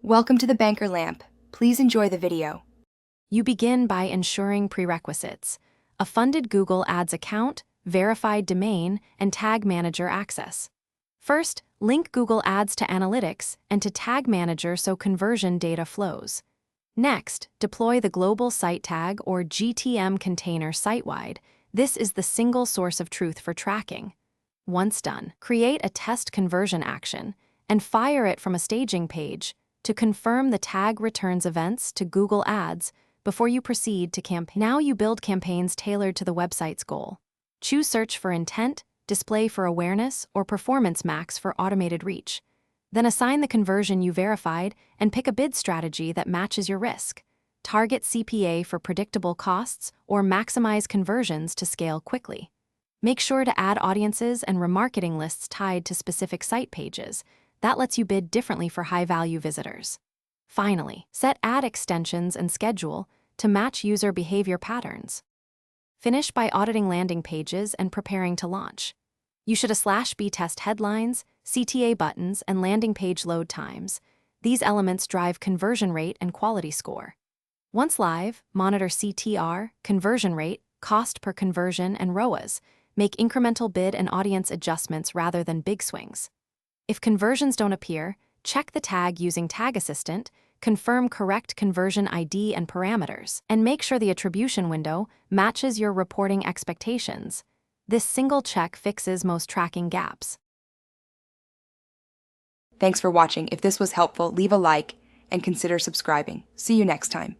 Welcome to the Banker Lamp. Please enjoy the video. You begin by ensuring prerequisites: a funded Google Ads account, verified domain, and Tag Manager access. First, link Google Ads to Analytics and to Tag Manager so conversion data flows. Next, deploy the Global Site Tag or GTM container site-wide. This is the single source of truth for tracking. Once done, create a test conversion action and fire it from a staging page to confirm the tag returns events to Google Ads before you proceed to campaign. Now you build campaigns tailored to the website's goal. Choose Search for intent, Display for awareness, or Performance Max for automated reach. Then assign the conversion you verified and pick a bid strategy that matches your risk. Target CPA for predictable costs or maximize conversions to scale quickly. Make sure to add audiences and remarketing lists tied to specific site pages. That lets you bid differently for high-value visitors. Finally, set ad extensions and schedule to match user behavior patterns. Finish by auditing landing pages and preparing to launch. You should /B test headlines, CTA buttons, and landing page load times. These elements drive conversion rate and quality score. Once live, monitor CTR, conversion rate, cost per conversion, and ROAS. Make incremental bid and audience adjustments rather than big swings. If conversions don't appear, check the tag using Tag Assistant, confirm correct conversion ID and parameters, and make sure the attribution window matches your reporting expectations. This single check fixes most tracking gaps. Thanks for watching. If this was helpful, leave a like and consider subscribing. See you next time.